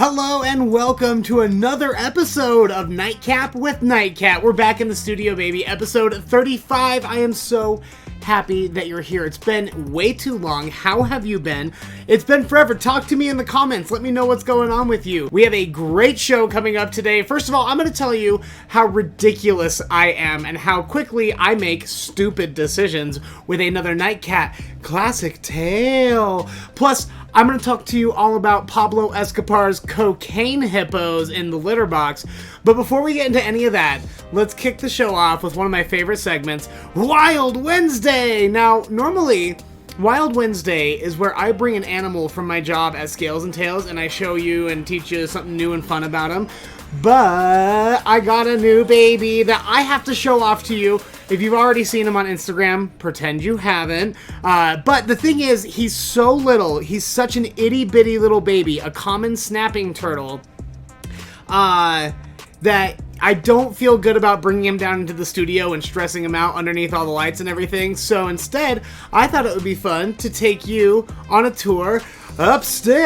Hello and welcome to another episode of Nightcap with Nightcat. We're back in the studio, baby. Episode 35. I am so happy that you're here. It's been way too long. How have you been? It's been forever. Talk to me in the comments. Let me know what's going on with you. We have a great show coming up today. First of all, I'm going to tell you how ridiculous I am and how quickly I make stupid decisions with another Nightcat classic tale. Plus, I'm going to talk to you all about Pablo Escobar's cocaine hippos in the litter box. But before we get into any of that, let's kick the show off with one of my favorite segments, Wild Wednesday! Now, normally, Wild Wednesday is where I bring an animal from my job at Scales and Tails and I show you and teach you something new and fun about them. But I got a new baby that I have to show off to you. If you've already seen him on Instagram, pretend you haven't. But the thing is, he's so little. He's such an itty-bitty little baby, a common snapping turtle, that I don't feel good about bringing him down into the studio and stressing him out underneath all the lights and everything. So instead, I thought it would be fun to take you on a tour upstairs.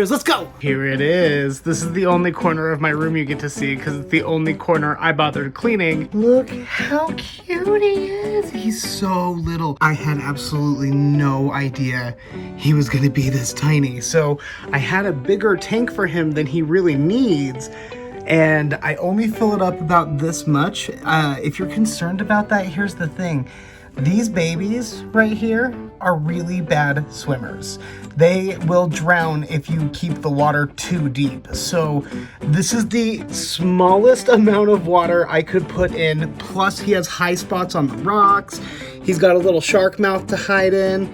Let's go. Here it is. This is the only corner of my room you get to see because it's the only corner I bothered cleaning. Look how cute he is. He's so little. I had absolutely no idea he was going to be this tiny. So I had a bigger tank for him than he really needs. And I only fill it up about this much. If you're concerned about that, here's the thing. These babies right here are really bad swimmers. They will drown if you keep the water too deep. So this is the smallest amount of water I could put in. Plus he has high spots on the rocks. He's got a little shark mouth to hide in.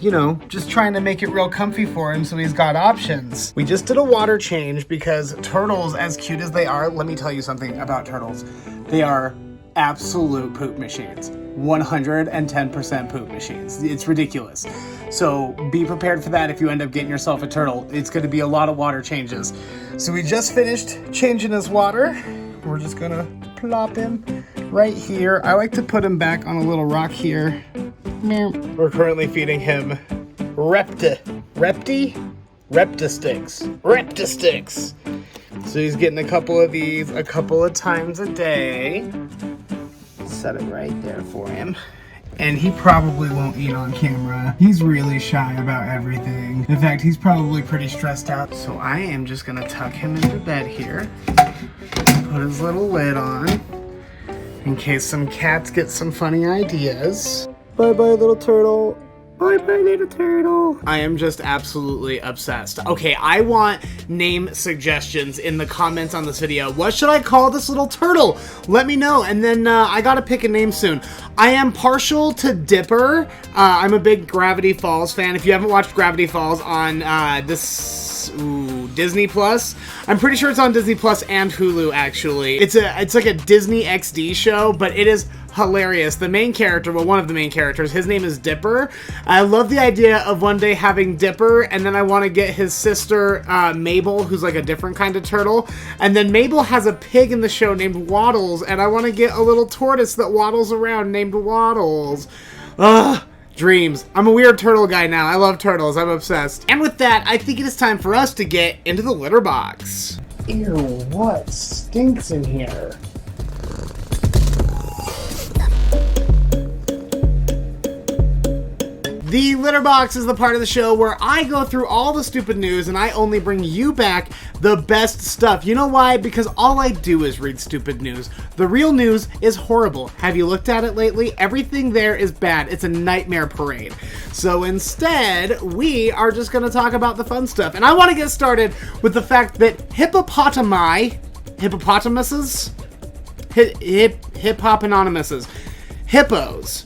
You know, just trying to make it real comfy for him so he's got options. We just did a water change because turtles, as cute as they are, let me tell you something about turtles. They are absolute poop machines. 110% poop machines. It's ridiculous. So be prepared for that if you end up getting yourself a turtle. It's going to be a lot of water changes. So we just finished changing his water. We're just going to plop him right here. I like to put him back on a little rock here. We're currently feeding him Reptisticks. So he's getting a couple of these a couple of times a day. Set it right there for him. And he probably won't eat on camera. He's really shy about everything. In fact, he's probably pretty stressed out. So I am just gonna tuck him into bed here. Put his little lid on in case some cats get some funny ideas. Bye-bye, little turtle. Bye-bye, little turtle. I am just absolutely obsessed. Okay, I want name suggestions in the comments on this video. What should I call this little turtle? Let me know, and then I gotta pick a name soon. I am partial to Dipper. I'm a big Gravity Falls fan. If you haven't watched Gravity Falls on Disney Plus, I'm pretty sure it's on Disney Plus and Hulu, actually. It's like a Disney XD show, but it is hilarious. The main character, well, one of the main characters, his name is Dipper. I love the idea of one day having Dipper, and then I want to get his sister, Mabel, who's like a different kind of turtle. And then Mabel has a pig in the show named Waddles, and I want to get a little tortoise that waddles around named Waddles. Ugh. Dreams. I'm a weird turtle guy now. I love turtles. I'm obsessed. And with that, I think it is time for us to get into the litter box. Ew, what stinks in here? The litter box is the part of the show where I go through all the stupid news and I only bring you back the best stuff. You know why? Because all I do is read stupid news. The real news is horrible. Have you looked at it lately? Everything there is bad. It's a nightmare parade. So instead, we are just going to talk about the fun stuff. And I want to get started with the fact that hippos,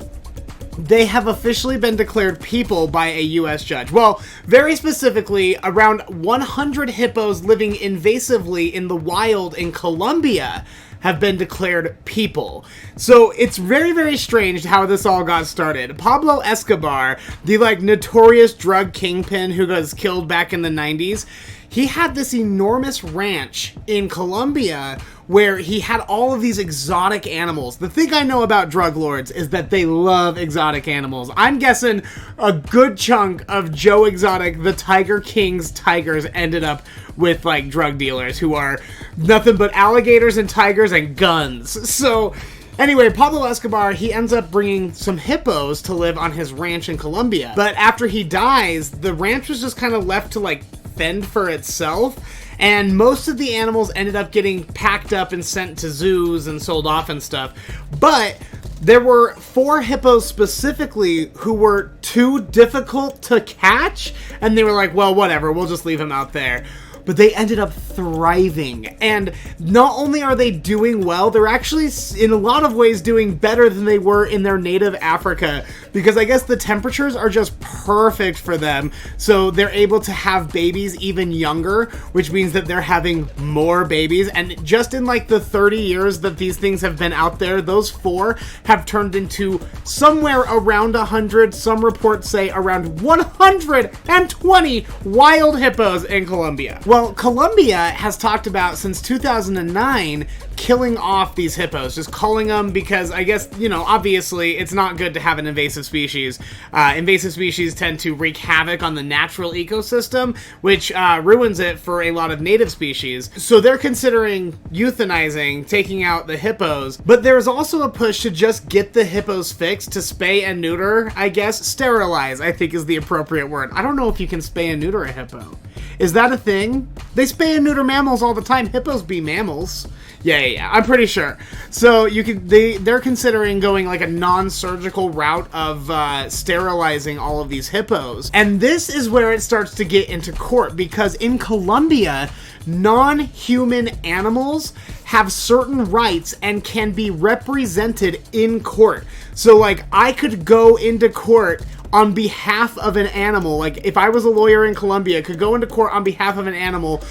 they have officially been declared people by a U.S. judge. Well, very specifically, around 100 hippos living invasively in the wild in Colombia have been declared people. So it's very, very strange how this all got started. Pablo Escobar, the notorious drug kingpin who was killed back in the 90s, he had this enormous ranch in Colombia where he had all of these exotic animals. The thing I know about drug lords is that they love exotic animals. I'm guessing a good chunk of Joe Exotic, the Tiger King's tigers, ended up with like drug dealers who are nothing but alligators and tigers and guns. So anyway, Pablo Escobar, he ends up bringing some hippos to live on his ranch in Colombia. But after he dies, the ranch was just kind of left to like fend for itself. And most of the animals ended up getting packed up and sent to zoos and sold off and stuff. But there were 4 hippos specifically who were too difficult to catch. And they were like, well, whatever, we'll just leave them out there. But they ended up thriving. And not only are they doing well, they're actually, in a lot of ways, doing better than they were in their native Africa. Because I guess the temperatures are just perfect for them. So they're able to have babies even younger, which means that they're having more babies. And just in like the 30 years that these things have been out there, those 4 have turned into somewhere around 100. Some reports say around 120 wild hippos in Colombia. Well, Colombia has talked about since 2009 killing off these hippos, just culling them because I guess, you know, obviously it's not good to have an invasive species. Invasive species tend to wreak havoc on the natural ecosystem, which ruins it for a lot of native species. So they're considering euthanizing, taking out the hippos, but there's also a push to just get the hippos fixed, to spay and neuter, I guess. Sterilize, I think, is the appropriate word. I don't know if you can spay and neuter a hippo. Is that a thing? They spay and neuter mammals all the time. Hippos be mammals. Yeah, I'm pretty sure. So they're considering going like a non-surgical route of sterilizing all of these hippos. And this is where it starts to get into court, because in Colombia, non-human animals have certain rights and can be represented in court. So like I could go into court on behalf of an animal. Like if I was a lawyer in Colombia, I could go into court on behalf of an animal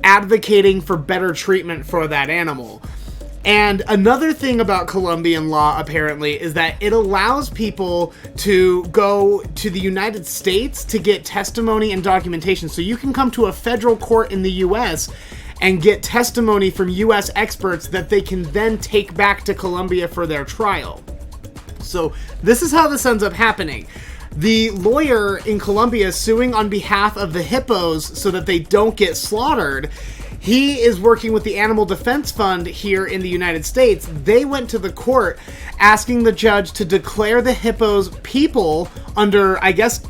advocating for better treatment for that animal. And another thing about Colombian law, apparently, is that it allows people to go to the United States to get testimony and documentation. So you can come to a federal court in the US and get testimony from US experts that they can then take back to Colombia for their trial. So this is how this ends up happening. The lawyer in Colombia is suing on behalf of the hippos so that they don't get slaughtered. He is working with the Animal Defense Fund here in the United States. They went to the court asking the judge to declare the hippos people under, I guess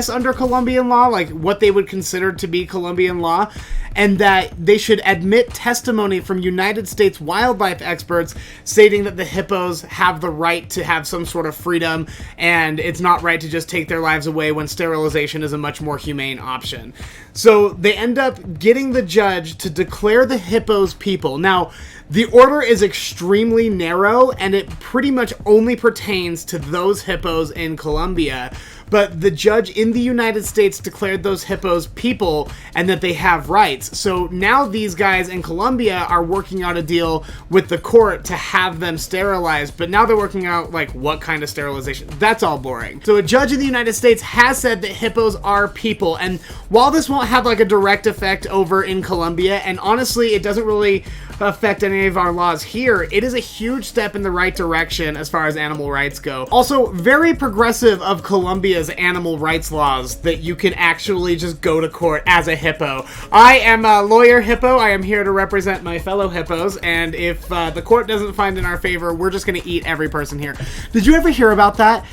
under Colombian law, like what they would consider to be Colombian law, and that they should admit testimony from United States wildlife experts stating that the hippos have the right to have some sort of freedom, and it's not right to just take their lives away when sterilization is a much more humane option. So they end up getting the judge to declare the hippos people. Now, the order is extremely narrow, and it pretty much only pertains to those hippos in Colombia. But the judge in the United States declared those hippos people and that they have rights. So now these guys in Colombia are working out a deal with the court to have them sterilized. But now they're working out, like, what kind of sterilization. That's all boring. So a judge in the United States has said that hippos are people. And while this won't have, like, a direct effect over in Colombia, and honestly, it doesn't really affect any of our laws here, it is a huge step in the right direction as far as animal rights go. Also, very progressive of Colombia's animal rights laws that you can actually just go to court as a hippo. I am a lawyer hippo. I am here to represent my fellow hippos, and if the court doesn't find in our favor, we're just going to eat every person here. Did you ever hear about that?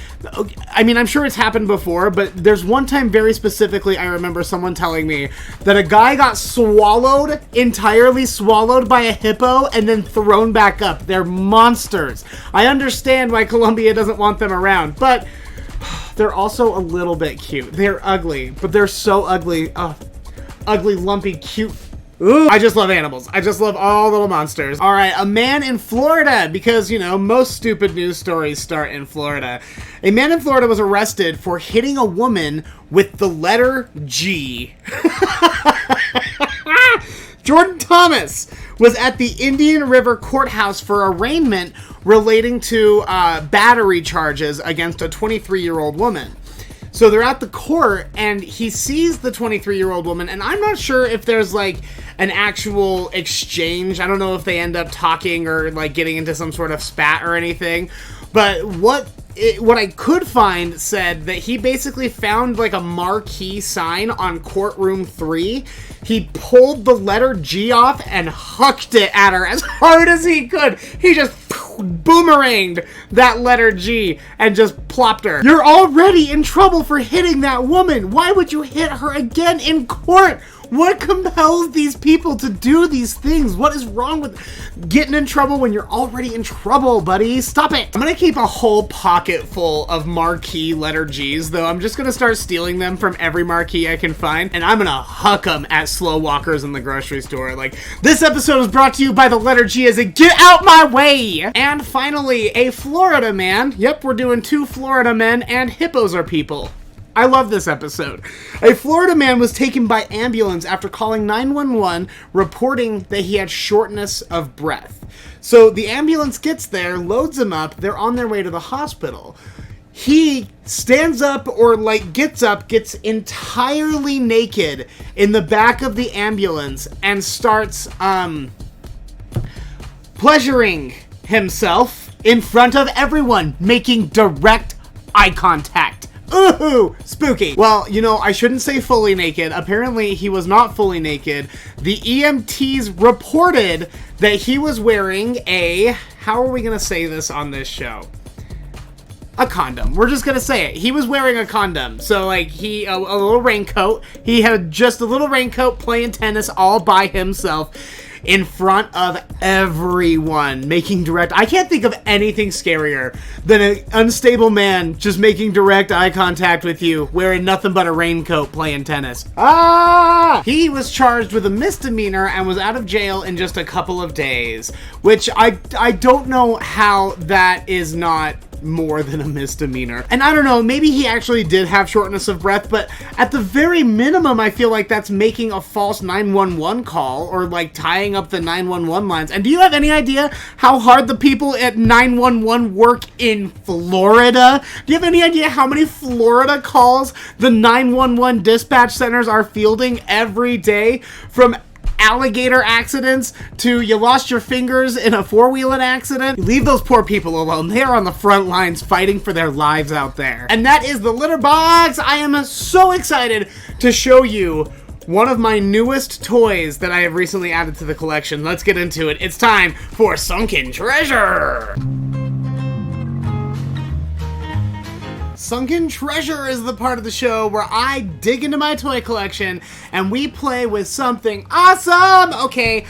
I mean, I'm sure it's happened before, but there's one time very specifically I remember someone telling me that a guy got swallowed, entirely swallowed by a hippo, and then thrown back up. They're monsters. I understand why Colombia doesn't want them around, but they're also a little bit cute. They're ugly, but they're so ugly. Ugly, lumpy, cute. Ooh, I just love animals. I just love all little monsters. All right, a man in Florida, because, you know, most stupid news stories start in Florida. A man in Florida was arrested for hitting a woman with the letter G. Jordan Thomas was at the Indian River courthouse for arraignment relating to battery charges against a 23-year-old woman. So they're at the court, and he sees the 23-year-old woman, and I'm not sure if there's, like, an actual exchange. I don't know if they end up talking or, like, getting into some sort of spat or anything. But what I could find said that he basically found, like, a marquee sign on courtroom 3. He pulled the letter G off and hucked it at her as hard as he could. He just boomeranged that letter G and just plopped her. You're already in trouble for hitting that woman. Why would you hit her again in court? What compels these people to do these things? What is wrong with getting in trouble when you're already in trouble, buddy? Stop it. I'm gonna keep a whole pocket full of marquee letter G's, though. I'm just gonna start stealing them from every marquee I can find, and I'm gonna huck them at slow walkers in the grocery store. Like, this episode is brought to you by the letter G as a get out my way. And finally, a Florida man. Yep, we're doing 2 Florida men, and hippos are people. I love this episode. A Florida man was taken by ambulance after calling 911, reporting that he had shortness of breath. So the ambulance gets there, loads him up, they're on their way to the hospital. He stands up, or like gets up, gets entirely naked in the back of the ambulance and starts pleasuring himself in front of everyone, making direct eye contact. Ooh, spooky. Well, you know, I shouldn't say fully naked. Apparently, he was not fully naked. The EMTs reported that he was wearing a... How are we going to say this on this show? A condom. We're just going to say it. He was wearing a condom. So, like, a little raincoat. He had just a little raincoat playing tennis all by himself in front of everyone, making direct... I can't think of anything scarier than an unstable man just making direct eye contact with you, wearing nothing but a raincoat playing tennis. Ah! He was charged with a misdemeanor and was out of jail in just a couple of days, which I don't know how that is not more than a misdemeanor. And I don't know, maybe he actually did have shortness of breath, but at the very minimum, I feel like that's making a false 911 call, or like tying up the 911 lines. And do you have any idea how hard the people at 911 work in Florida? Do you have any idea how many Florida calls the 911 dispatch centers are fielding every day? From alligator accidents to you lost your fingers in a four-wheeling accident. Leave those poor people alone. They are on the front lines fighting for their lives out there. And that is the litter box. I am so excited to show you one of my newest toys that I have recently added to the collection. Let's get into it. It's time for Sunken Treasure. Sunken Treasure is the part of the show where I dig into my toy collection and we play with something awesome! Okay,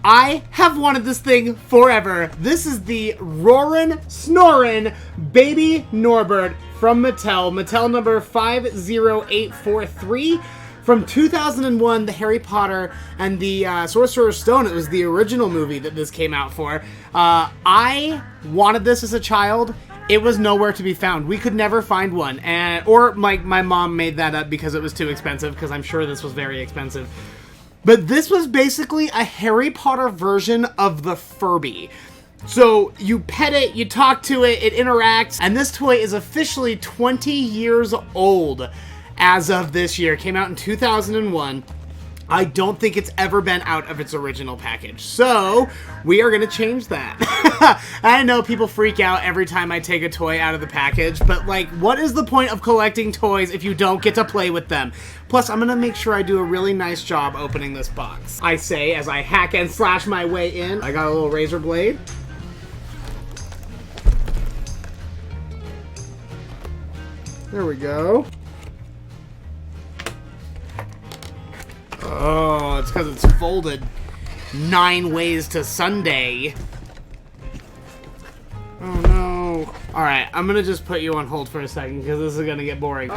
I have wanted this thing forever. This is the ROARIN SNORIN Baby Norbert from Mattel. Mattel number 50843. From 2001, the Harry Potter and the Sorcerer's Stone. It was the original movie that this came out for. I wanted this as a child. It was nowhere to be found. We could never find one. Or my mom made that up because it was too expensive, because I'm sure this was very expensive. But this was basically a Harry Potter version of the Furby. So you pet it, you talk to it, it interacts, and this toy is officially 20 years old as of this year. It came out in 2001. I don't think it's ever been out of its original package. So, we are going to change that. I know people freak out every time I take a toy out of the package, but like, what is the point of collecting toys if you don't get to play with them? Plus, I'm going to make sure I do a really nice job opening this box. I say as I hack and slash my way in. I got a little razor blade. There we go. Oh, it's because it's folded 9 ways to Sunday. Oh no. Alright, I'm gonna just put you on hold for a second because this is gonna get boring.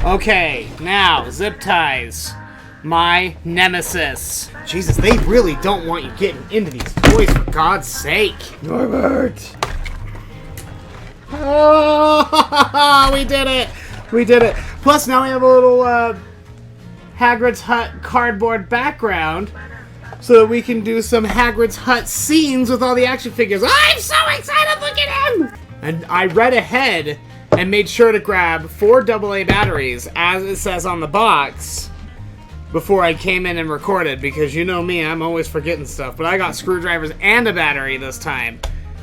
Okay, now, zip ties. My nemesis. Jesus, they really don't want you getting into these toys, for God's sake. Norbert! Oh, we did it! We did it. Plus, now we have a little Hagrid's Hut cardboard background so that we can do some Hagrid's Hut scenes with all the action figures. I'm so excited! Look at him! And I read ahead and made sure to grab 4 AA batteries, as it says on the box, before I came in and recorded, because you know me, I'm always forgetting stuff. But I got screwdrivers and a battery this time.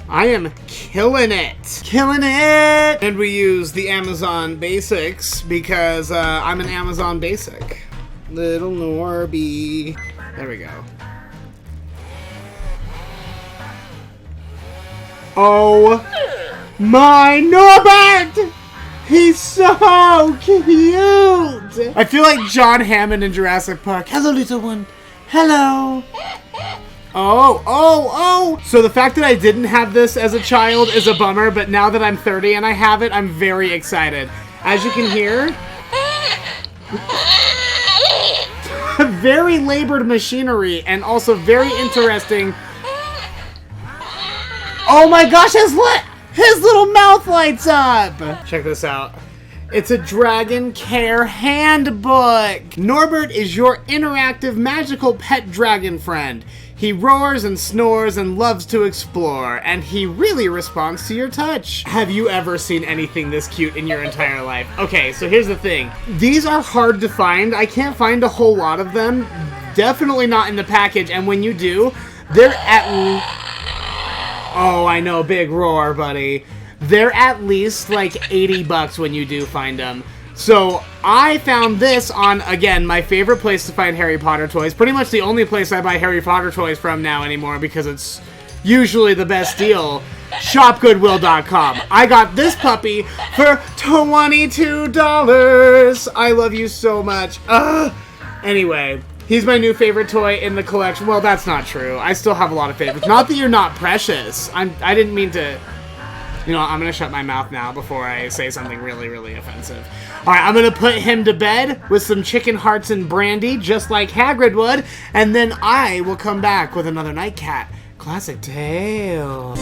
I am killing it. Killing it! And we use the Amazon Basics because I'm an Amazon Basic. Little Norbie. There we go. Oh my Norbert! He's so cute! I feel like John Hammond in Jurassic Park. Hello, little one. Hello. Oh. So the fact that I didn't have this as a child is a bummer, but now that I'm 30 and I have it, I'm very excited. As you can hear, very labored machinery and also very interesting. Oh my gosh, his little mouth lights up! Check this out. It's a Dragon Care Handbook! Norbert is your interactive magical pet dragon friend. He roars and snores and loves to explore, and he really responds to your touch. Have you ever seen anything this cute in your entire life? Okay, so here's the thing. These are hard to find. I can't find a whole lot of them. Definitely not in the package, and when you do, they're at... Oh, I know, big roar, buddy. They're at least like 80 bucks when you do find them. So I found this on, again, my favorite place to find Harry Potter toys. Pretty much the only place I buy Harry Potter toys from now anymore because it's usually the best deal. ShopGoodwill.com. I got this puppy for $22. I love you so much. Anyway. He's my new favorite toy in the collection. Well, that's not true. I still have a lot of favorites. Not that you're not precious. I didn't mean to... You know, I'm going to shut my mouth now before I say something really, really offensive. Alright, I'm going to put him to bed with some chicken hearts and brandy, just like Hagrid would. And then I will come back with another Nightcat Classic Tale.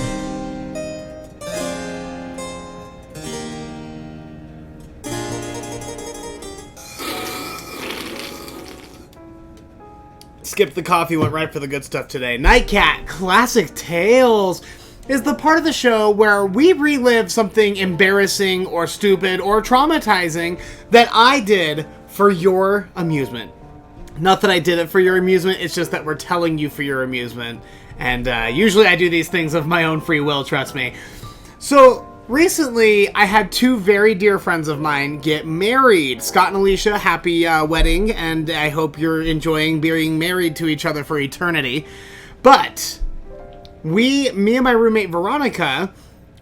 Skipped the coffee, went right for the good stuff today. Nightcat Classic Tales is the part of the show where we relive something embarrassing or stupid or traumatizing that I did for your amusement. Not that I did it for your amusement, it's just that we're telling you for your amusement. And usually I do these things of my own free will, trust me. So recently, I had 2 very dear friends of mine get married. Scott and Alicia, happy wedding, and I hope you're enjoying being married to each other for eternity. But me and my roommate Veronica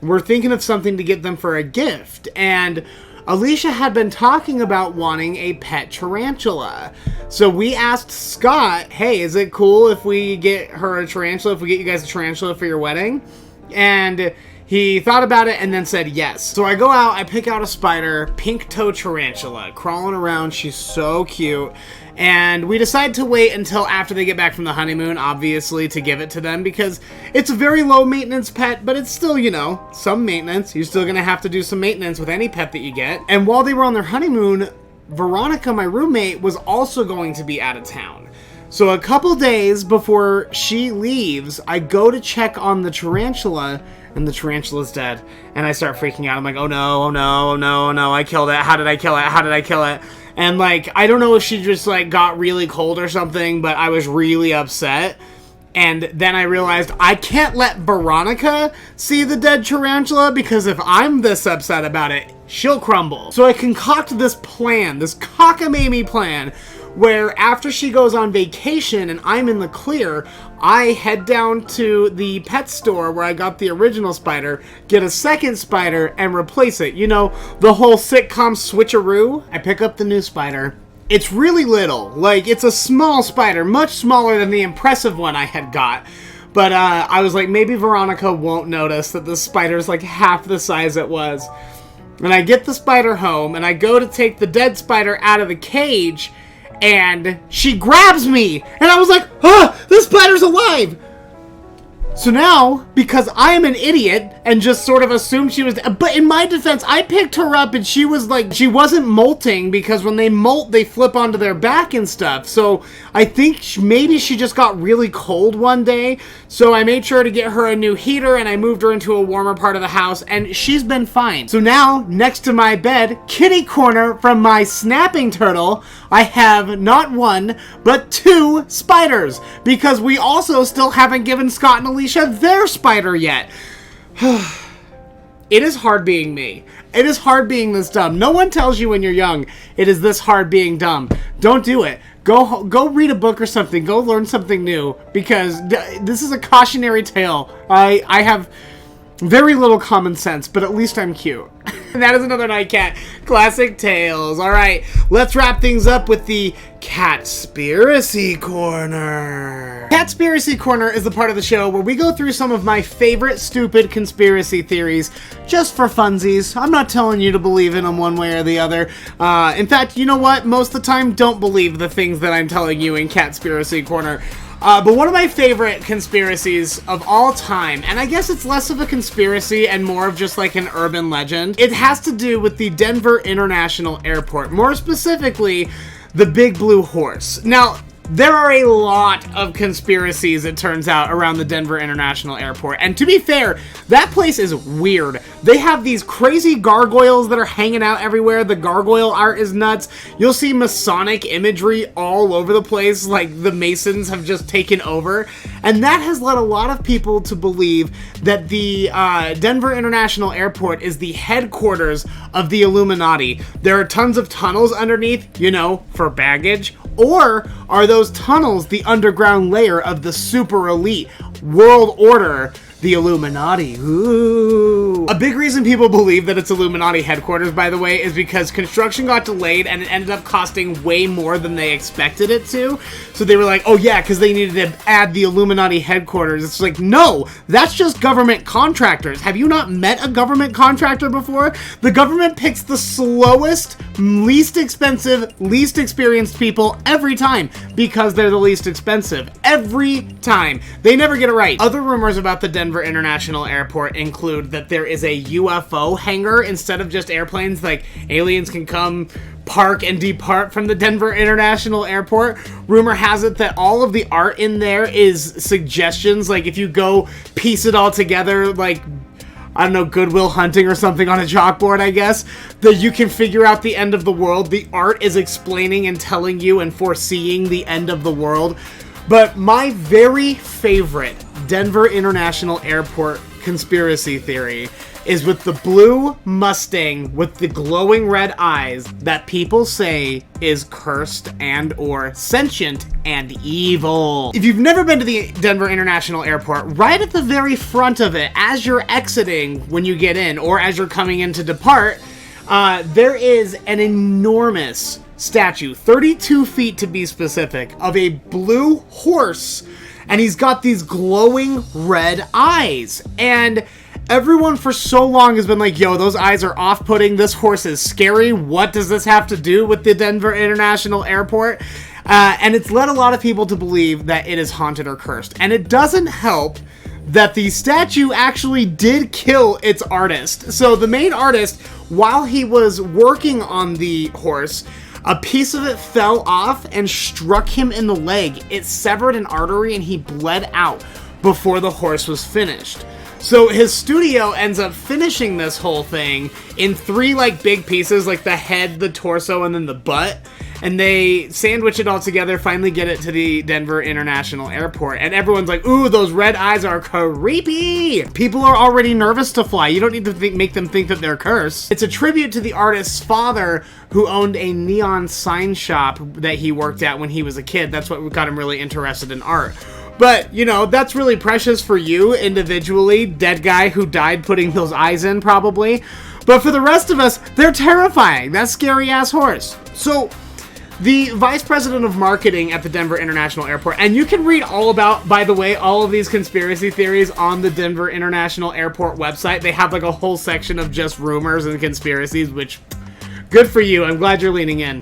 were thinking of something to get them for a gift, and Alicia had been talking about wanting a pet tarantula. So we asked Scott, hey, is it cool if we get her a tarantula, if we get you guys a tarantula for your wedding? And he thought about it and then said yes. So I go out, I pick out a spider, pink toe tarantula, crawling around. She's so cute. And we decide to wait until after they get back from the honeymoon, obviously, to give it to them because it's a very low maintenance pet, but it's still, you know, some maintenance. You're still gonna have to do some maintenance with any pet that you get. And while they were on their honeymoon, Veronica, my roommate, was also going to be out of town. So a couple days before she leaves, I go to check on the tarantula, and the tarantula's dead. And I start freaking out. I'm like, oh no, oh no, oh no, oh no, I killed it. How did I kill it? How did I kill it? And like, I don't know if she just like got really cold or something, but I was really upset. And then I realized I can't let Veronica see the dead tarantula because if I'm this upset about it, she'll crumble. So I concoct this plan, this cockamamie plan, where after she goes on vacation and I'm in the clear, I head down to the pet store where I got the original spider, get a second spider, and replace it. You know, the whole sitcom switcheroo. I pick up the new spider. It's really little. Like, it's a small spider, much smaller than the impressive one I had got. But I was like, maybe Veronica won't notice that the spider's like half the size it was. And I get the spider home, and I go to take the dead spider out of the cage, and she grabs me, and I was like, oh, this spider's alive! So now, because I am an idiot and just sort of assumed she was, but in my defense, I picked her up and she was like, she wasn't molting, because when they molt, they flip onto their back and stuff. So I think maybe she just got really cold one day. So I made sure to get her a new heater and I moved her into a warmer part of the house and she's been fine. So now, next to my bed, kitty corner from my snapping turtle, I have not one, but 2 spiders, because we also still haven't given Scott and Alicia their spider yet. It is hard being me. It is hard being this dumb. No one tells you when you're young it is this hard being dumb. Don't do it. Go read a book or something. Go learn something new, because this is a cautionary tale. I have very little common sense, but at least I'm cute. And that is another Nightcat Classic Tales. All right, let's wrap things up with the CATSPIRACY Corner. CATSPIRACY Corner is the part of the show where we go through some of my favorite stupid conspiracy theories just for funsies. I'm not telling you to believe in them one way or the other. In fact, you know what? Most of the time, don't believe the things that I'm telling you in CATSPIRACY Corner. But one of my favorite conspiracies of all time, and I guess it's less of a conspiracy and more of just like an urban legend, it has to do with the Denver International Airport. More specifically, the Big Blue Horse. Now, there are a lot of conspiracies, it turns out, around the Denver International Airport. And to be fair, that place is weird. They have these crazy gargoyles that are hanging out everywhere. The gargoyle art is nuts. You'll see Masonic imagery all over the place, like the Masons have just taken over. And that has led a lot of people to believe that the Denver International Airport is the headquarters of the Illuminati. There are tons of tunnels underneath, you know, for baggage. Or are those tunnels the underground layer of the super elite world order, the Illuminati? Ooh. A big reason people believe that it's Illuminati headquarters, by the way, is because construction got delayed and it ended up costing way more than they expected it to. So they were like, oh yeah, because they needed to add the Illuminati headquarters. It's like, no, that's just government contractors. Have you not met a government contractor before? The government picks the slowest, least expensive, least experienced people every time, because they're the least expensive. Every time. They never get it right. Other rumors about the Denver International Airport include that there is a UFO hangar instead of just airplanes. Like, aliens can come park and depart from the Denver International Airport. Rumor has it that all of the art in there is suggestions. Like, if you go piece it all together, like, I don't know, Goodwill Hunting or something on a chalkboard, I guess, that you can figure out the end of the world. The art is explaining and telling you and foreseeing the end of the world. But my very favorite Denver International Airport conspiracy theory is with the blue Mustang with the glowing red eyes that people say is cursed and or sentient and evil. If you've never been to the Denver International Airport, right at the very front of it, as you're exiting when you get in or as you're coming in to depart, there is an enormous statue, 32 feet to be specific, of a blue horse, and he's got these glowing red eyes. And everyone for so long has been like, yo, those eyes are off-putting, this horse is scary, what does this have to do with the Denver International Airport? And it's led a lot of people to believe that it is haunted or cursed. And it doesn't help that the statue actually did kill its artist. So the main artist, while he was working on the horse, a piece of it fell off and struck him in the leg. It severed an artery and he bled out before the horse was finished. So his studio ends up finishing this whole thing in 3 like big pieces, like the head, the torso, and then the butt. And they sandwich it all together, finally get it to the Denver International Airport. And everyone's like, ooh, those red eyes are creepy. People are already nervous to fly. You don't need to make them think that they're cursed. It's a tribute to the artist's father, who owned a neon sign shop that he worked at when he was a kid. That's what got him really interested in art. But, you know, that's really precious for you individually, dead guy who died putting those eyes in, probably. But for the rest of us, they're terrifying. That scary-ass horse. So the vice president of marketing at the Denver International Airport, and you can read all about, by the way, all of these conspiracy theories on the Denver International Airport website. They have like a whole section of just rumors and conspiracies, which, good for you. I'm glad you're leaning in.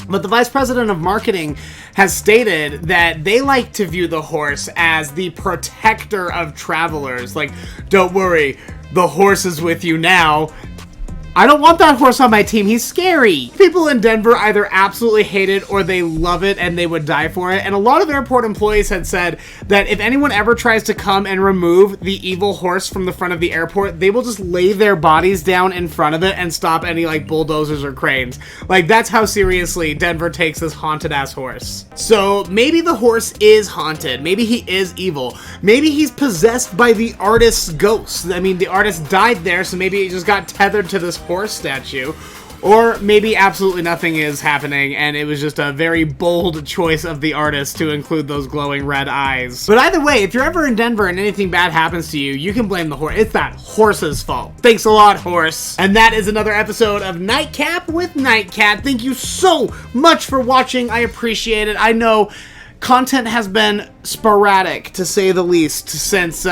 But the vice president of marketing has stated that they like to view the horse as the protector of travelers. Like, don't worry, the horse is with you now. I don't want that horse on my team. He's scary. People in Denver either absolutely hate it or they love it and they would die for it. And a lot of airport employees had said that if anyone ever tries to come and remove the evil horse from the front of the airport, they will just lay their bodies down in front of it and stop any like bulldozers or cranes. Like, that's how seriously Denver takes this haunted ass horse. So maybe the horse is haunted. Maybe he is evil. Maybe he's possessed by the artist's ghost. I mean, the artist died there, so maybe he just got tethered to this horse statue, or maybe absolutely nothing is happening and it was just a very bold choice of the artist to include those glowing red eyes. But either way, if you're ever in Denver and anything bad happens to you, you can blame the horse. It's that horse's fault. Thanks a lot, horse. And that is another episode of Nightcap with Nightcat. Thank you so much for watching. I appreciate it. I know content has been sporadic, to say the least, since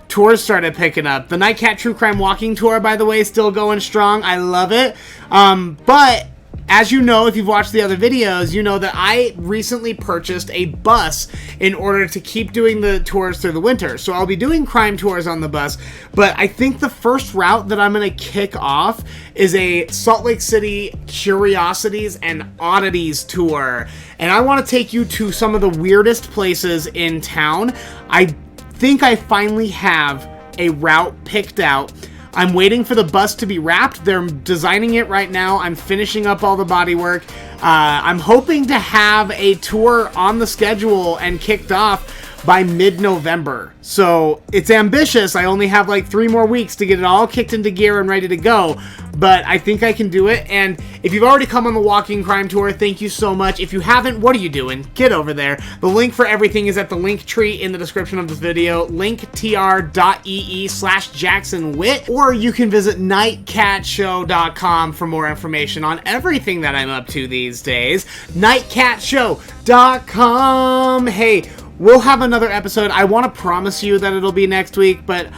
tours started picking up. The Nightcat True Crime Walking Tour, by the way, still going strong. I love it. But as you know, if you've watched the other videos, you know that I recently purchased a bus in order to keep doing the tours through the winter. So I'll be doing crime tours on the bus, but I think the first route that I'm going to kick off is a Salt Lake City Curiosities and Oddities tour. And I want to take you to some of the weirdest places in town. I think I finally have a route picked out. I'm waiting for the bus to be wrapped. They're designing it right now. I'm finishing up all the bodywork. I'm hoping to have a tour on the schedule and kicked off by mid-November. So it's ambitious. I only have like 3 more weeks to get it all kicked into gear and ready to go, but I think I can do it. And if you've already come on the Walking Crime Tour, thank you so much. If you haven't, what are you doing? Get over there. The link for everything is at the link tree in the description of this video, linktr.ee/JacksonWitt, or you can visit nightcatshow.com for more information on everything that I'm up to these days. nightcatshow.com. Hey, we'll have another episode. I want to promise you that it'll be next week, but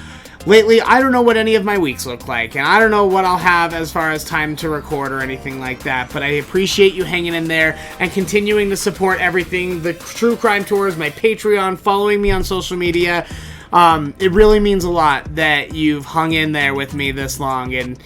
lately, I don't know what any of my weeks look like, and I don't know what I'll have as far as time to record or anything like that, but I appreciate you hanging in there and continuing to support everything, the True Crime Tours, my Patreon, following me on social media. It really means a lot that you've hung in there with me this long, and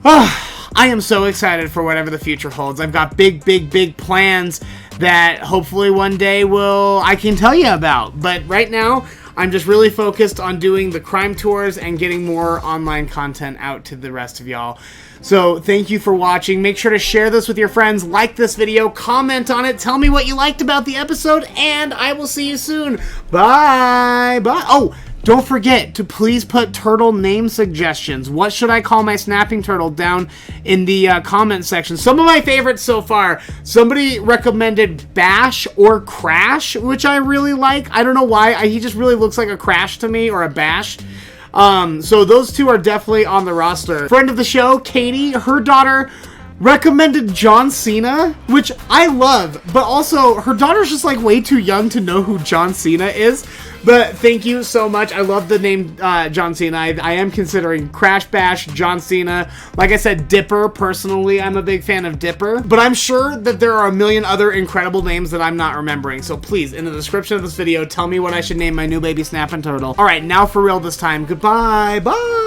I am so excited for whatever the future holds. I've got big, big, big plans that hopefully one day I can tell you about. But right now, I'm just really focused on doing the crime tours and getting more online content out to the rest of y'all. So thank you for watching. Make sure to share this with your friends, like this video, comment on it, tell me what you liked about the episode, and I will see you soon. Bye. Bye. Oh, don't forget to please put turtle name suggestions. What should I call my snapping turtle down in the comment section? Some of my favorites so far. Somebody recommended Bash or Crash, which I really like. I don't know why. He just really looks like a Crash to me, or a Bash. So those two are definitely on the roster. Friend of the show, Katie, her daughter recommended John Cena, which I love, but also her daughter's just like way too young to know who John Cena is. But thank you so much. I love the name John Cena. I am considering Crash Bash, John Cena. Like I said, Dipper. Personally, I'm a big fan of Dipper. But I'm sure that there are a million other incredible names that I'm not remembering. So please, in the description of this video, tell me what I should name my new baby snapping turtle. All right, now for real this time. Goodbye. Bye.